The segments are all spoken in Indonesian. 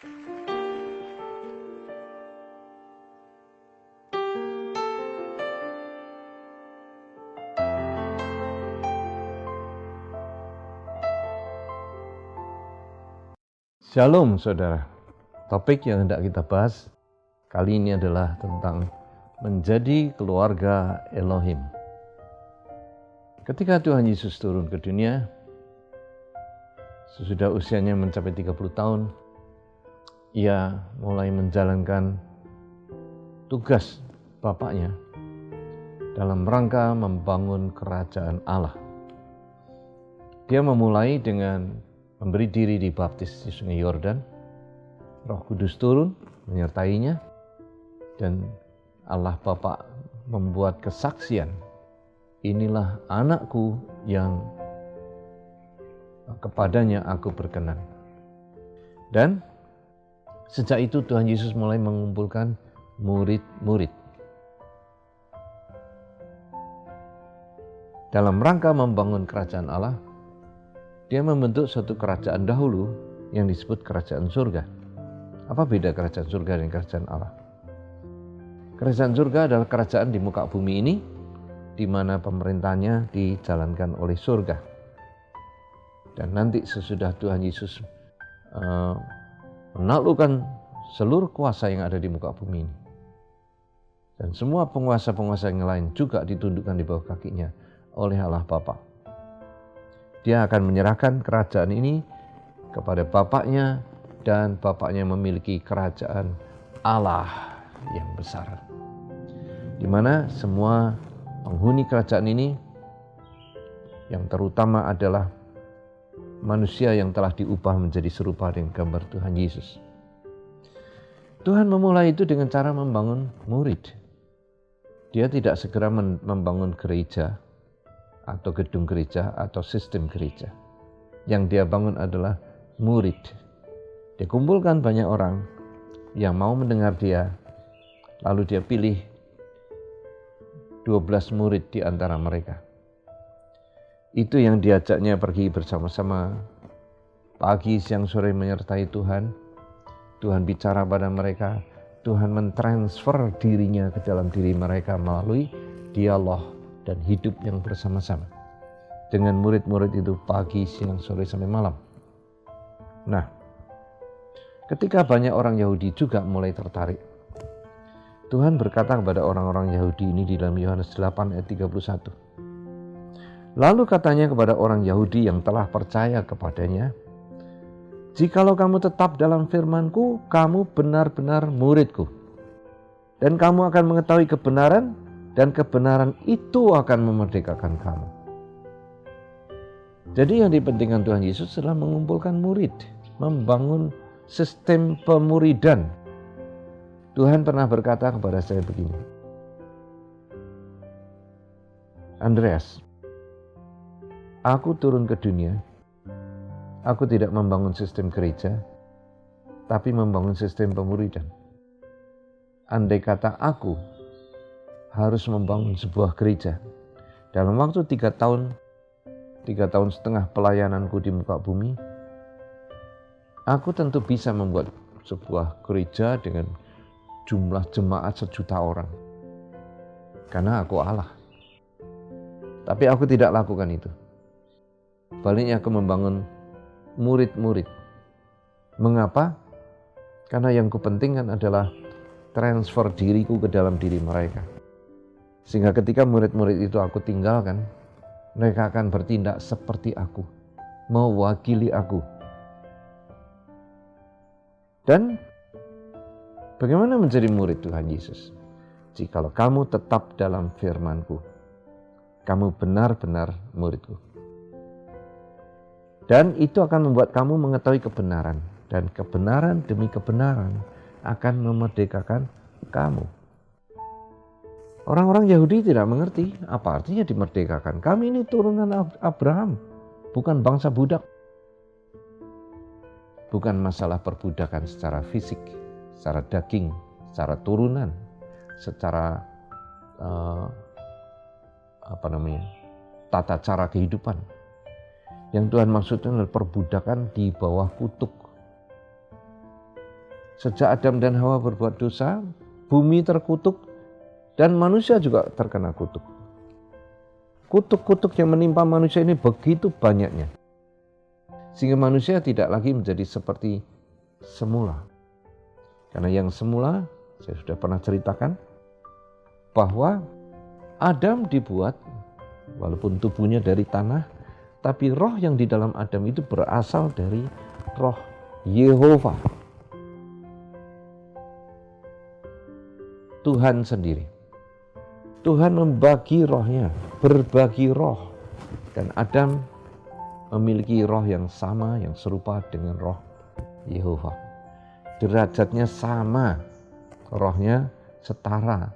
Shalom saudara, topik yang hendak kita bahas kali ini adalah tentang menjadi keluarga Elohim. Ketika Tuhan Yesus turun ke dunia, sesudah usianya mencapai 30 tahun, ia mulai menjalankan tugas Bapaknya dalam rangka membangun kerajaan Allah. Dia memulai dengan memberi diri dibaptis di Sungai Yordan, Roh Kudus turun menyertainya, dan Allah Bapa membuat kesaksian, inilah anakku yang kepadanya aku berkenan. Dan sejak itu Tuhan Yesus mulai mengumpulkan murid-murid. Dalam rangka membangun kerajaan Allah, dia membentuk suatu kerajaan dahulu yang disebut kerajaan surga. Apa beda kerajaan surga dan kerajaan Allah? Kerajaan surga adalah kerajaan di muka bumi ini, di mana pemerintahnya dijalankan oleh surga. Dan nanti sesudah Tuhan Yesus menaklukkan seluruh kuasa yang ada di muka bumi ini, dan semua penguasa-penguasa yang lain juga ditundukkan di bawah kakinya oleh Allah Bapa. Dia akan menyerahkan kerajaan ini kepada Bapaknya, dan Bapaknya memiliki kerajaan Allah yang besar, di mana semua penghuni kerajaan ini, yang terutama adalah manusia yang telah diubah menjadi serupa dengan gambar Tuhan Yesus. Tuhan memulai itu dengan cara membangun murid. Dia tidak segera membangun gereja atau gedung gereja atau sistem gereja. Yang dia bangun adalah murid. Dia kumpulkan banyak orang yang mau mendengar dia, lalu dia pilih 12 murid di antara mereka. Itu yang diajaknya pergi bersama-sama pagi, siang, sore menyertai Tuhan. Tuhan bicara pada mereka, Tuhan mentransfer dirinya ke dalam diri mereka melalui dialog dan hidup yang bersama-sama dengan murid-murid itu pagi, siang, sore, sampai malam. Nah, ketika banyak orang Yahudi juga mulai tertarik, Tuhan berkata kepada orang-orang Yahudi ini di dalam Yohanes 8 ayat 31. Lalu katanya kepada orang Yahudi yang telah percaya kepadanya, jikalau kamu tetap dalam firman-Ku, kamu benar-benar murid-Ku, dan kamu akan mengetahui kebenaran, dan kebenaran itu akan memerdekakan kamu. Jadi yang dipentingkan Tuhan Yesus adalah mengumpulkan murid, membangun sistem pemuridan. Tuhan pernah berkata kepada saya begini, Andreas, aku turun ke dunia, aku tidak membangun sistem gereja, tapi membangun sistem pemuridan. Andai kata aku harus membangun sebuah gereja, dalam waktu 3 tahun setengah pelayananku di muka bumi, aku tentu bisa membuat sebuah gereja dengan jumlah jemaat 1 juta orang, karena aku Allah. Tapi aku tidak lakukan itu. Baliknya aku membangun murid-murid. Mengapa? Karena yang kupentingkan adalah transfer diriku ke dalam diri mereka. Sehingga ketika murid-murid itu aku tinggalkan, mereka akan bertindak seperti aku, mewakili aku. Dan bagaimana menjadi murid Tuhan Yesus? Jikalau kamu tetap dalam firman-Ku, kamu benar-benar murid-Ku. Dan itu akan membuat kamu mengetahui kebenaran, dan kebenaran demi kebenaran akan memerdekakan kamu. Orang-orang Yahudi tidak mengerti apa artinya dimerdekakan. Kami ini turunan Abraham, bukan bangsa budak. Bukan masalah perbudakan secara fisik, secara daging, secara turunan, secara tata cara kehidupan. Yang Tuhan maksudnya adalah perbudakan di bawah kutuk. Sejak Adam dan Hawa berbuat dosa, bumi terkutuk dan manusia juga terkena kutuk. Kutuk-kutuk yang menimpa manusia ini begitu banyaknya, sehingga manusia tidak lagi menjadi seperti semula. Karena yang semula, saya sudah pernah ceritakan, bahwa Adam dibuat, walaupun tubuhnya dari tanah, tapi roh yang di dalam Adam itu berasal dari roh Yehova, Tuhan sendiri. Tuhan membagi rohnya, berbagi roh. Dan Adam memiliki roh yang sama, yang serupa dengan roh Yehova. Derajatnya sama, rohnya setara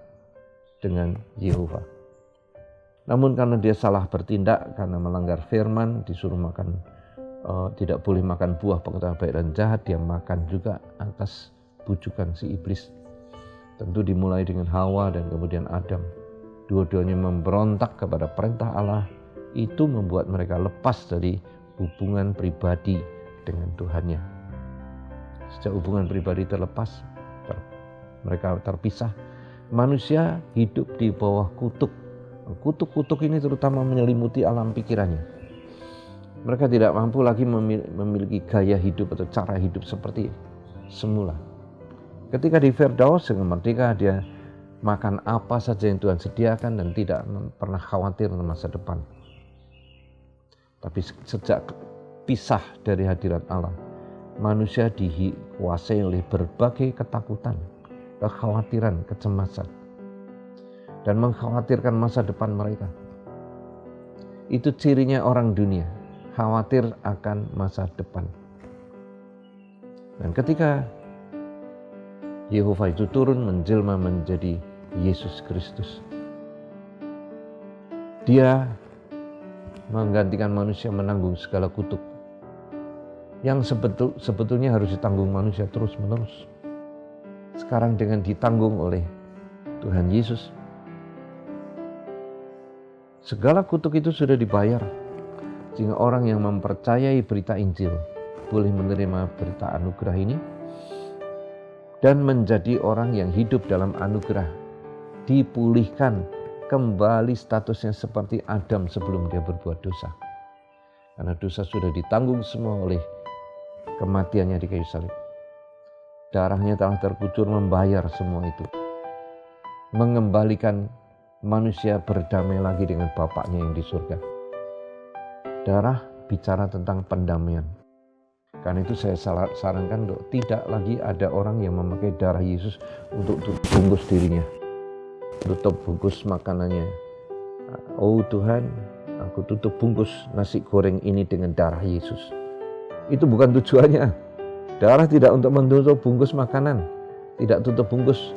dengan Yehova. Namun karena dia salah bertindak, karena melanggar firman, disuruh makan, tidak boleh makan buah pengetahuan baik dan jahat, dia makan juga atas bujukan si iblis. Tentu dimulai dengan Hawa dan kemudian Adam. Dua-duanya memberontak kepada perintah Allah. Itu membuat mereka lepas dari hubungan pribadi dengan Tuhannya. Sejak hubungan pribadi terlepas, mereka terpisah. Manusia hidup di bawah kutuk. Kutuk-kutuk ini terutama menyelimuti alam pikirannya. Mereka tidak mampu lagi memiliki gaya hidup atau cara hidup seperti semula. Ketika di Firdaus dengan merdeka, dia makan apa saja yang Tuhan sediakan dan tidak pernah khawatir tentang masa depan. Tapi sejak pisah dari hadirat Allah, manusia dikuasai oleh berbagai ketakutan, kekhawatiran, kecemasan, dan mengkhawatirkan masa depan mereka. Itu cirinya orang dunia, khawatir akan masa depan. Dan ketika Yehova itu turun menjelma menjadi Yesus Kristus, Dia menggantikan manusia menanggung segala kutuk yang sebetulnya harus ditanggung manusia terus-menerus. Sekarang dengan ditanggung oleh Tuhan Yesus, segala kutuk itu sudah dibayar, sehingga orang yang mempercayai berita Injil boleh menerima berita anugerah ini dan menjadi orang yang hidup dalam anugerah, dipulihkan kembali statusnya seperti Adam sebelum dia berbuat dosa. Karena dosa sudah ditanggung semua oleh kematiannya di kayu salib. Darahnya telah terkucur membayar semua itu, mengembalikan manusia berdamai lagi dengan Bapaknya yang di surga. Darah bicara tentang pendamaian. Karena itu saya sarankan untuk tidak lagi ada orang yang memakai darah Yesus untuk bungkus dirinya, tutup bungkus makanannya. Oh Tuhan, aku tutup bungkus nasi goreng ini dengan darah Yesus. Itu bukan tujuannya. Darah tidak untuk menutup bungkus makanan, tidak tutup bungkus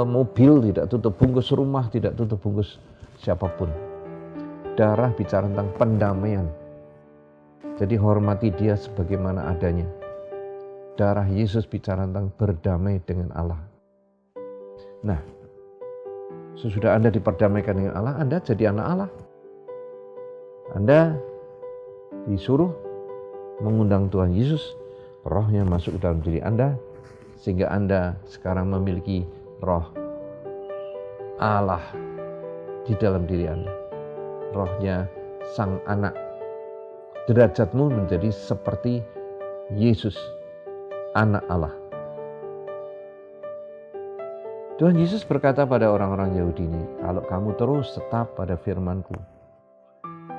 mobil, tidak tutup bungkus rumah, tidak tutup bungkus siapapun. Darah bicara tentang pendamaian. Jadi hormati dia sebagaimana adanya. Darah Yesus bicara tentang berdamai dengan Allah. Nah, sesudah Anda diperdamaikan dengan Allah, Anda jadi anak Allah. Anda disuruh mengundang Tuhan Yesus, rohnya masuk ke dalam diri Anda, sehingga Anda sekarang memiliki roh Allah di dalam diri Anda. Rohnya Sang Anak. Derajatmu menjadi seperti Yesus, anak Allah. Tuhan Yesus berkata pada orang-orang Yahudi ini, kalau kamu terus tetap pada firman-Ku,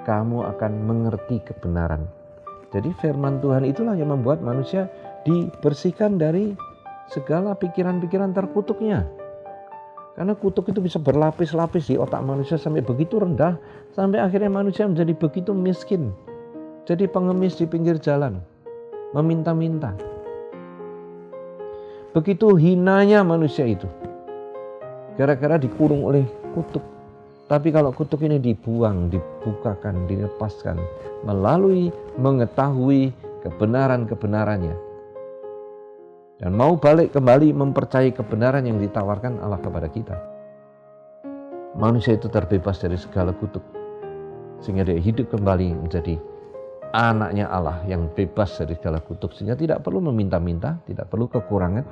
kamu akan mengerti kebenaran. Jadi firman Tuhan itulah yang membuat manusia dibersihkan dari segala pikiran-pikiran terkutuknya. Karena kutuk itu bisa berlapis-lapis di otak manusia sampai begitu rendah, sampai akhirnya manusia menjadi begitu miskin. Jadi pengemis di pinggir jalan, meminta-minta. Begitu hinanya manusia itu, gara-gara dikurung oleh kutuk. Tapi kalau kutuk ini dibuang, dibukakan, dilepaskan melalui mengetahui kebenaran-kebenarannya, dan mau balik kembali mempercayai kebenaran yang ditawarkan Allah kepada kita, manusia itu terbebas dari segala kutuk, sehingga dia hidup kembali menjadi anaknya Allah yang bebas dari segala kutuk, sehingga tidak perlu meminta-minta, tidak perlu kekurangan,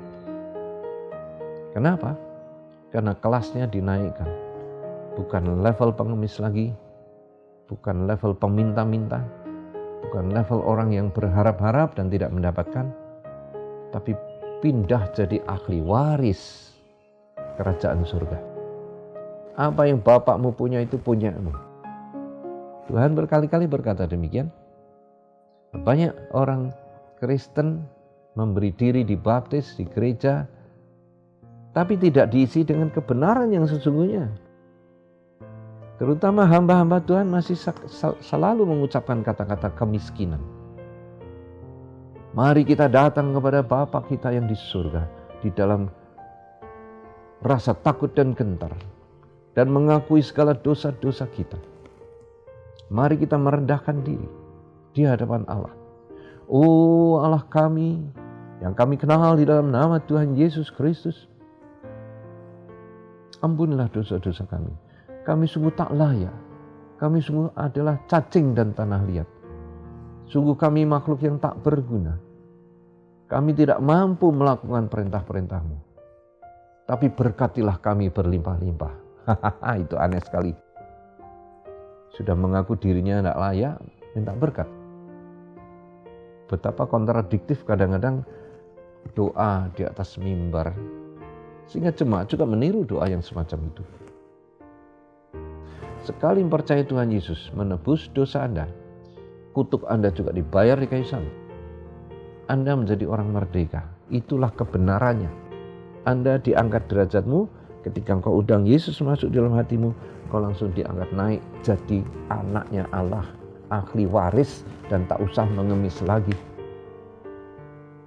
Kenapa? Karena kelasnya dinaikkan. Bukan level pengemis lagi, bukan level peminta-minta, bukan level orang yang berharap-harap dan tidak mendapatkan, tapi pindah jadi ahli waris kerajaan surga. Apa yang bapakmu punya itu punyamu. Tuhan berkali-kali berkata demikian. Banyak orang Kristen memberi diri dibaptis di gereja, tapi tidak diisi dengan kebenaran yang sesungguhnya. Terutama hamba-hamba Tuhan masih selalu mengucapkan kata-kata kemiskinan. Mari kita datang kepada Bapa kita yang di surga, di dalam rasa takut dan gentar, dan mengakui segala dosa-dosa kita. Mari kita merendahkan diri di hadapan Allah. Oh Allah kami, yang kami kenal di dalam nama Tuhan Yesus Kristus, ampunilah dosa-dosa kami. Kami sungguh tak layak. Kami sungguh adalah cacing dan tanah liat. Sungguh kami makhluk yang tak berguna. Kami tidak mampu melakukan perintah-perintah-Mu. Tapi berkatilah kami berlimpah-limpah. Itu aneh sekali. Sudah mengaku dirinya tidak layak, minta berkat. Betapa kontradiktif kadang-kadang doa di atas mimbar. Sehingga jemaat juga meniru doa yang semacam itu. Sekali percaya Tuhan Yesus menebus dosa Anda, kutuk Anda juga dibayar di kayu salib. Anda menjadi orang merdeka. Itulah kebenarannya. Anda diangkat derajatmu ketika engkau undang Yesus masuk dalam hatimu, kau langsung diangkat naik jadi anaknya Allah, ahli waris dan tak usah mengemis lagi.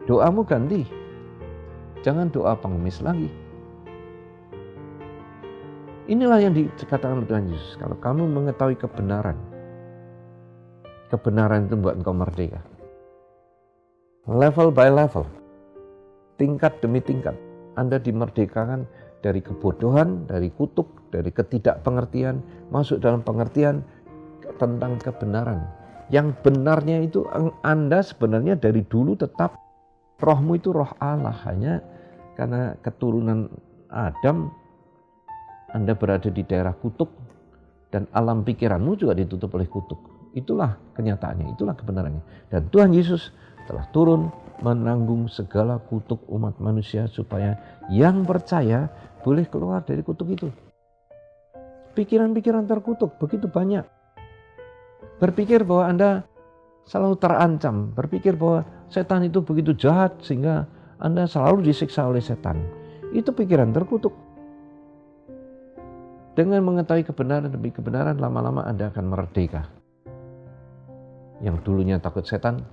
Doamu ganti. Jangan doa pengemis lagi. Inilah yang dikatakan oleh Tuhan Yesus. Kalau kamu mengetahui kebenaran, kebenaran itu membuat engkau merdeka. Level by level, tingkat demi tingkat, Anda dimerdekakan dari kebodohan, dari kutuk, dari ketidakpengertian, masuk dalam pengertian tentang kebenaran. Yang benarnya itu Anda sebenarnya dari dulu tetap rohmu itu roh Allah, hanya karena keturunan Adam Anda berada di daerah kutuk dan alam pikiranmu juga ditutup oleh kutuk. Itulah kenyataannya, itulah kebenarannya. Dan Tuhan Yesus telah turun menanggung segala kutuk umat manusia supaya yang percaya boleh keluar dari kutuk itu. Pikiran-pikiran terkutuk begitu banyak. Berpikir bahwa Anda selalu terancam, berpikir bahwa setan itu begitu jahat sehingga Anda selalu disiksa oleh setan. Itu pikiran terkutuk. Dengan mengetahui kebenaran demi kebenaran, lama-lama Anda akan merdeka. Yang dulunya takut setan,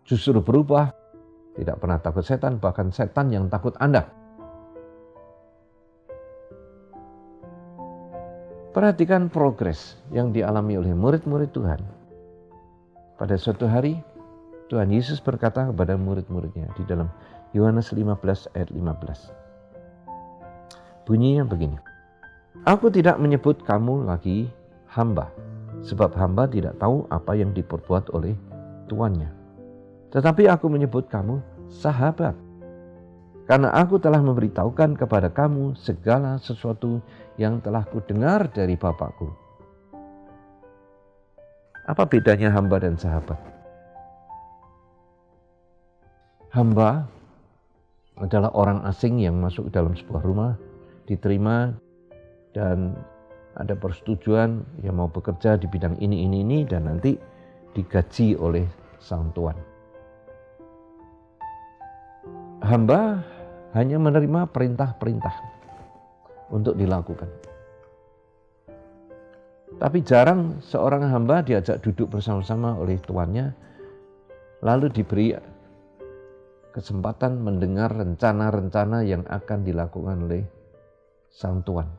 justru berubah, tidak pernah takut setan, bahkan setan yang takut Anda. Perhatikan progres yang dialami oleh murid-murid Tuhan. Pada suatu hari, Tuhan Yesus berkata kepada murid-muridnya di dalam Yohanes 15 ayat 15. Bunyinya begini. Aku tidak menyebut kamu lagi hamba, sebab hamba tidak tahu apa yang diperbuat oleh tuannya. Tetapi aku menyebut kamu sahabat, karena aku telah memberitahukan kepada kamu segala sesuatu yang telah kudengar dari Bapakku. Apa bedanya hamba dan sahabat? Hamba adalah orang asing yang masuk dalam sebuah rumah, diterima, dan ada persetujuan yang mau bekerja di bidang ini, dan nanti digaji oleh sang tuan. Hamba hanya menerima perintah-perintah untuk dilakukan. Tapi jarang seorang hamba diajak duduk bersama-sama oleh tuannya, lalu diberi kesempatan mendengar rencana-rencana yang akan dilakukan oleh sang tuan.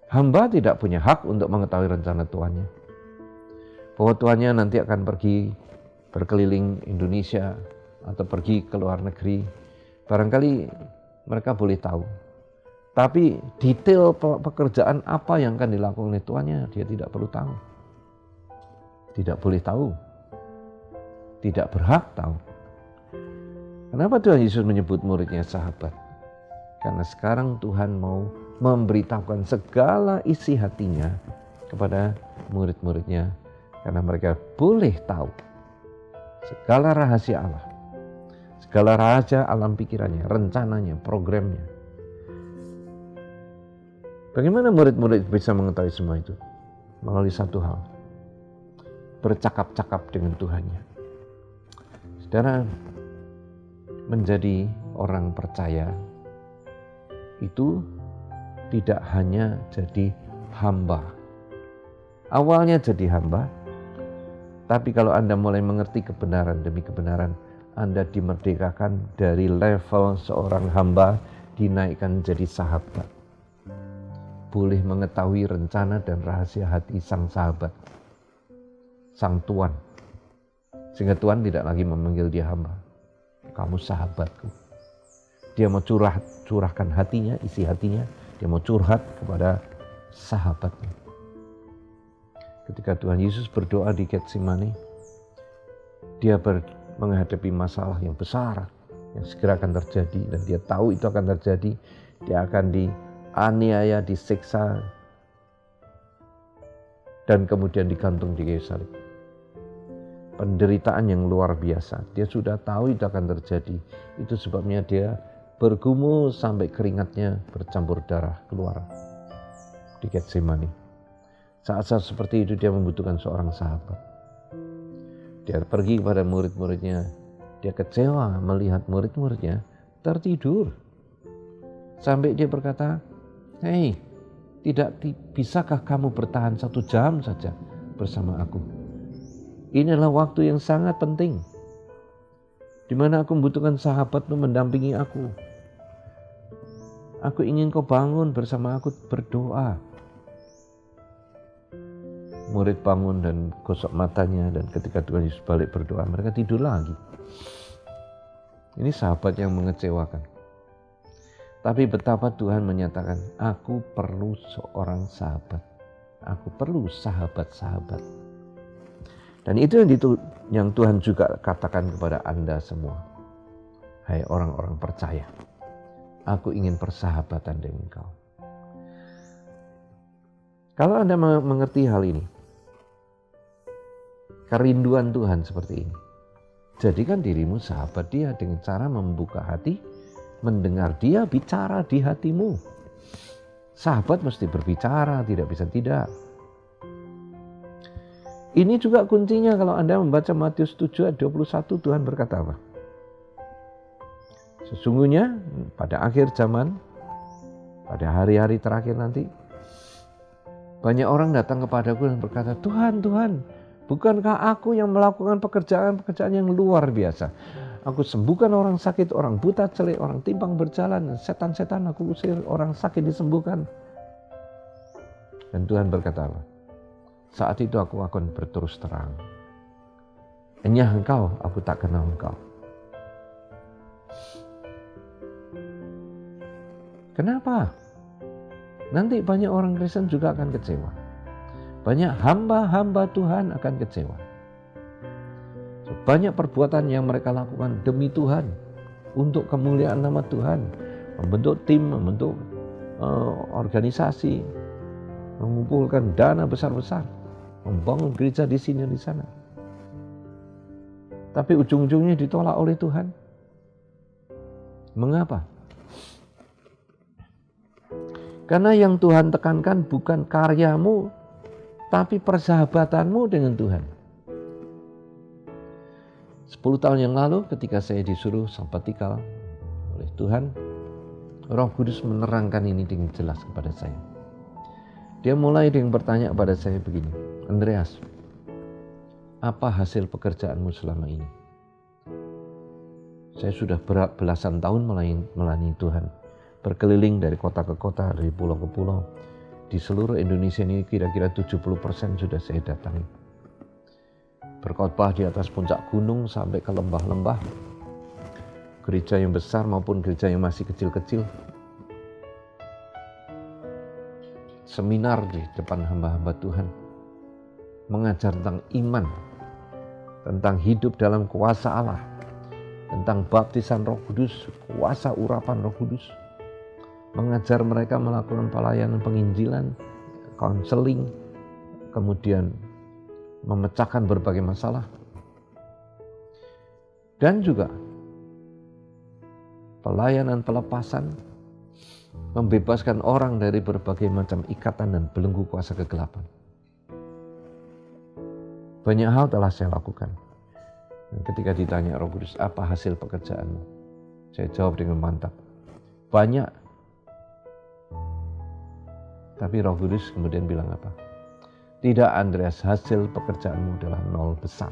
Hamba tidak punya hak untuk mengetahui rencana tuannya. Bahwa tuannya nanti akan pergi berkeliling Indonesia atau pergi ke luar negeri. Barangkali mereka boleh tahu. Tapi detail pekerjaan apa yang akan dilakukan oleh tuannya, dia tidak perlu tahu. Tidak boleh tahu. Tidak berhak tahu. Kenapa Tuhan Yesus menyebut muridnya sahabat? Karena sekarang Tuhan mau memberitahukan segala isi hatinya kepada murid-muridnya. Karena mereka boleh tahu segala rahasia Allah. Segala rahasia alam pikirannya, rencananya, programnya. Bagaimana murid-murid bisa mengetahui semua itu? Melalui satu hal. Bercakap-cakap dengan Tuhannya. Saudara, menjadi orang percaya itu tidak hanya jadi hamba. Awalnya jadi hamba, tapi kalau Anda mulai mengerti kebenaran demi kebenaran, Anda dimerdekakan dari level seorang hamba, dinaikkan jadi sahabat. Boleh mengetahui rencana dan rahasia hati sang sahabat, sang Tuan. Sehingga Tuhan tidak lagi memanggil dia hamba. Kamu sahabatku. Dia mau curahkan hatinya, isi hatinya. Dia mau curhat kepada sahabatnya. Ketika Tuhan Yesus berdoa di Getsemani, dia menghadapi masalah yang besar yang segera akan terjadi, dan dia tahu itu akan terjadi. Dia akan dianiaya, disiksa, dan kemudian digantung di kayu salib. Penderitaan yang luar biasa. Dia sudah tahu itu akan terjadi. Itu sebabnya dia bergumul sampai keringatnya bercampur darah keluar di Getsemani. Saat-saat seperti itu dia membutuhkan seorang sahabat. Dia pergi kepada murid-muridnya. Dia kecewa melihat murid-muridnya tertidur. Sampai dia berkata, "Hei, bisakah kamu bertahan 1 jam saja bersama aku? Ini adalah waktu yang sangat penting, di mana aku membutuhkan sahabat untuk mendampingi aku. Aku ingin kau bangun bersama aku berdoa." Murid bangun dan gosok matanya, dan ketika Tuhan Yesus balik berdoa, mereka tidur lagi. Ini sahabat yang mengecewakan. Tapi betapa Tuhan menyatakan, aku perlu seorang sahabat. Aku perlu sahabat-sahabat. Dan itu yang Tuhan juga katakan kepada Anda semua. Hai orang-orang percaya, aku ingin persahabatan dengan engkau. Kalau Anda mengerti hal ini, kerinduan Tuhan seperti ini, jadikan dirimu sahabat dia dengan cara membuka hati, mendengar dia bicara di hatimu. Sahabat mesti berbicara, tidak bisa tidak. Ini juga kuncinya kalau Anda membaca Matius 7 ayat 21, Tuhan berkata apa? Sesungguhnya pada akhir zaman, pada hari-hari terakhir nanti, banyak orang datang kepadaku dan berkata, Tuhan, Tuhan, bukankah aku yang melakukan pekerjaan-pekerjaan yang luar biasa? Aku sembuhkan orang sakit, orang buta celik, orang timpang berjalan, setan-setan aku usir, orang sakit disembuhkan. Dan Tuhan berkata apa? Saat itu aku akan berterus terang. Enyah engkau, aku tak kenal engkau. Kenapa? Nanti banyak orang Kristen juga akan kecewa. Banyak hamba-hamba Tuhan akan kecewa. Banyak perbuatan yang mereka lakukan demi Tuhan, untuk kemuliaan nama Tuhan, membentuk tim, membentuk organisasi, mengumpulkan dana besar-besar, membangun gereja di sini di sana. Tapi ujung-ujungnya ditolak oleh Tuhan. Mengapa? Karena yang Tuhan tekankan bukan karyamu, tapi persahabatanmu dengan Tuhan. 10 tahun yang lalu ketika saya disuruh sabbatical oleh Tuhan, Roh Kudus menerangkan ini dengan jelas kepada saya. Dia mulai dengan bertanya kepada saya begini, Andreas, apa hasil pekerjaanmu selama ini? Saya sudah belasan tahun melayani Tuhan, berkeliling dari kota ke kota, dari pulau ke pulau. Di seluruh Indonesia ini kira-kira 70% sudah saya datangi. Berkhotbah di atas puncak gunung sampai ke lembah-lembah, gereja yang besar maupun gereja yang masih kecil-kecil. Seminar di depan hamba-hamba Tuhan, mengajar tentang iman, tentang hidup dalam kuasa Allah, tentang baptisan Roh Kudus, kuasa urapan Roh Kudus, mengajar mereka melakukan pelayanan penginjilan, konseling, kemudian memecahkan berbagai masalah, dan juga pelayanan pelepasan, membebaskan orang dari berbagai macam ikatan dan belenggu kuasa kegelapan. Banyak hal telah saya lakukan. Dan ketika ditanya Roh Kudus, apa hasil pekerjaanmu? Saya jawab dengan mantap, banyak. Tapi Roh Kudus kemudian bilang apa? Tidak, Andreas, hasil pekerjaanmu adalah 0 besar.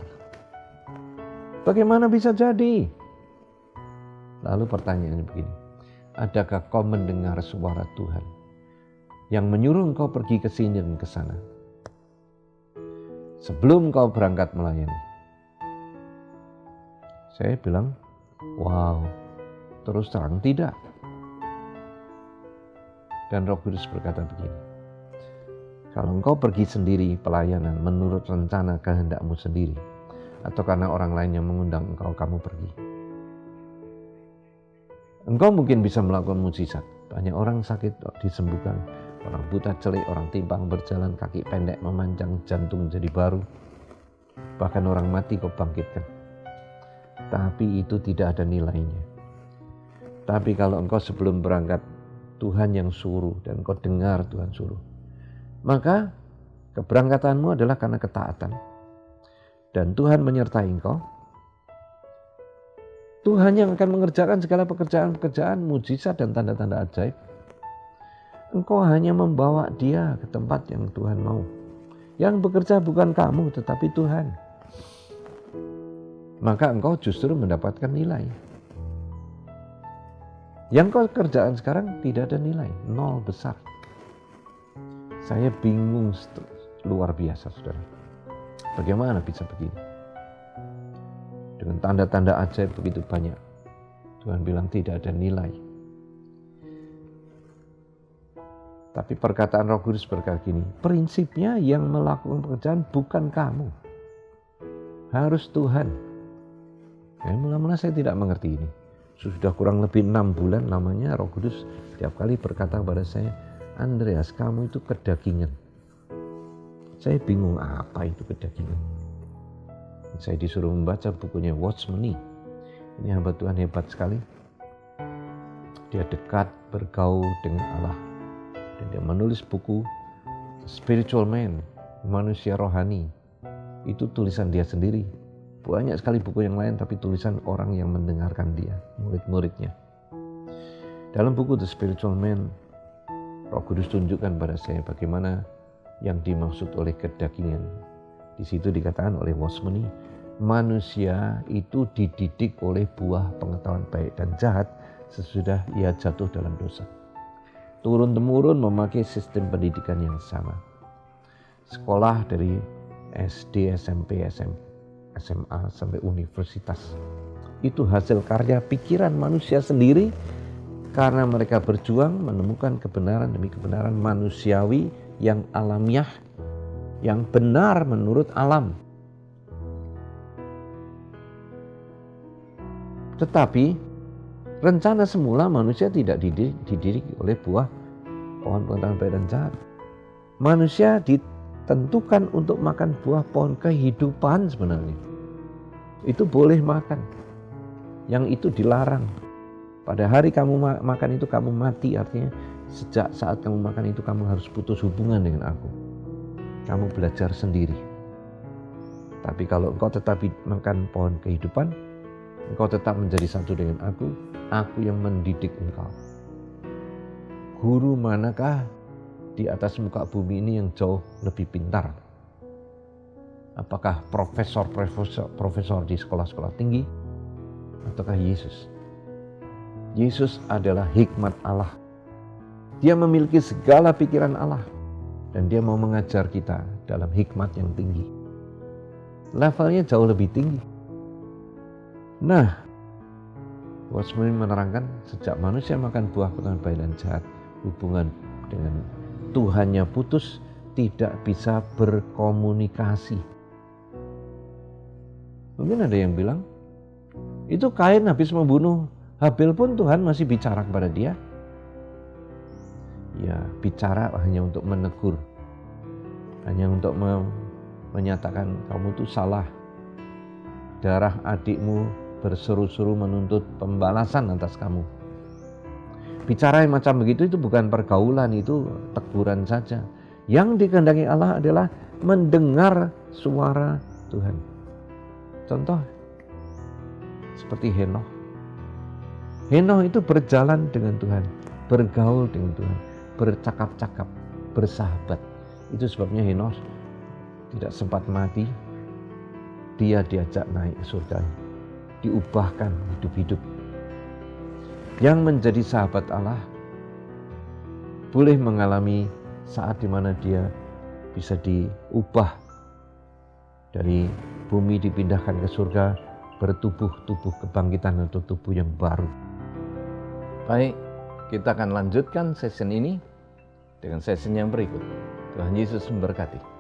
Bagaimana bisa jadi? Lalu pertanyaannya begini, adakah kau mendengar suara Tuhan yang menyuruh engkau pergi ke sini dan ke sana sebelum kau berangkat melayani? Saya bilang, wow, terus terang tidak. Dan Roh Kudus berkata begini, kalau engkau pergi sendiri pelayanan menurut rencana kehendakmu sendiri, atau karena orang lain yang mengundang engkau, kamu pergi, engkau mungkin bisa melakukan mukjizat. Banyak orang sakit disembuhkan, orang buta celik, orang timpang berjalan, kaki pendek memanjang, jantung jadi baru, bahkan orang mati kau bangkitkan. Tapi itu tidak ada nilainya. Tapi kalau engkau sebelum berangkat Tuhan yang suruh dan engkau dengar Tuhan suruh, maka keberangkatanmu adalah karena ketaatan. Dan Tuhan menyertai engkau. Tuhan yang akan mengerjakan segala pekerjaan-pekerjaan, mujizat dan tanda-tanda ajaib. Engkau hanya membawa dia ke tempat yang Tuhan mau. Yang bekerja bukan kamu tetapi Tuhan. Maka engkau justru mendapatkan nilai. Yang kau kerjaan sekarang tidak ada nilai, 0 besar. Saya bingung luar biasa, saudara. Bagaimana bisa begini? Dengan tanda-tanda ajaib begitu banyak. Tuhan bilang tidak ada nilai. Tapi perkataan Roh Kudus berkata gini, prinsipnya yang melakukan pekerjaan bukan kamu. Harus Tuhan. Mula-mula saya tidak mengerti ini. Sudah kurang lebih 6 bulan lamanya Roh Kudus tiap kali berkata kepada saya, Andreas, kamu itu kedagingan. Saya bingung apa itu kedagingan. Saya disuruh membaca bukunya Watchmeni. Ini hamba Tuhan hebat sekali. Dia dekat bergaul dengan Allah. Dan dia menulis buku Spiritual Man, manusia rohani. Itu tulisan dia sendiri. Banyak sekali buku yang lain tapi tulisan orang yang mendengarkan dia, murid-muridnya. Dalam buku The Spiritual Man, Roh Kudus tunjukkan pada saya bagaimana yang dimaksud oleh kedagingan. Di situ dikatakan oleh Watchmeni, manusia itu dididik oleh buah pengetahuan baik dan jahat sesudah ia jatuh dalam dosa. Turun-temurun memakai sistem pendidikan yang sama. Sekolah dari SD, SMP, SMA sampai universitas. Itu hasil karya pikiran manusia sendiri karena mereka berjuang menemukan kebenaran demi kebenaran manusiawi yang alamiah, yang benar menurut alam. Tetapi rencana semula manusia tidak dididik oleh buah pohon pengetahuan baik dan jahat. Manusia ditentukan untuk makan buah pohon kehidupan sebenarnya. Itu boleh makan. Yang itu dilarang. Pada hari kamu makan itu kamu mati, artinya sejak saat kamu makan itu kamu harus putus hubungan dengan aku. Kamu belajar sendiri. Tapi kalau engkau tetap makan pohon kehidupan, engkau tetap menjadi satu dengan aku yang mendidik engkau. Guru manakah di atas muka bumi ini yang jauh lebih pintar? Apakah profesor di sekolah-sekolah tinggi? Ataukah Yesus? Yesus adalah hikmat Allah. Dia memiliki segala pikiran Allah. Dan dia mau mengajar kita dalam hikmat yang tinggi. Levelnya jauh lebih tinggi. Nah, Watchmeni menerangkan sejak manusia makan buah pengetahuan baik dan jahat, hubungan dengan Tuhannya putus, tidak bisa berkomunikasi. Mungkin ada yang bilang, Itu Kain habis membunuh Habil pun Tuhan masih bicara kepada dia. Ya, bicara hanya untuk menegur. Hanya untuk menyatakan kamu tuh salah. Darah adikmu berseru-seru menuntut pembalasan atas kamu. Bicara yang macam begitu itu bukan pergaulan, itu teguran saja. Yang dikehendaki Allah adalah mendengar suara Tuhan. Contoh seperti Henokh. Henokh itu berjalan dengan Tuhan, bergaul dengan Tuhan, bercakap-cakap, bersahabat. Itu sebabnya Henokh tidak sempat mati. Dia diajak naik ke surga, diubahkan hidup-hidup. Yang menjadi sahabat Allah boleh mengalami saat di mana dia bisa diubah dari bumi dipindahkan ke surga, bertubuh-tubuh kebangkitan atau tubuh yang baru. Baik, kita akan lanjutkan session ini dengan session yang berikut. Tuhan Yesus memberkati.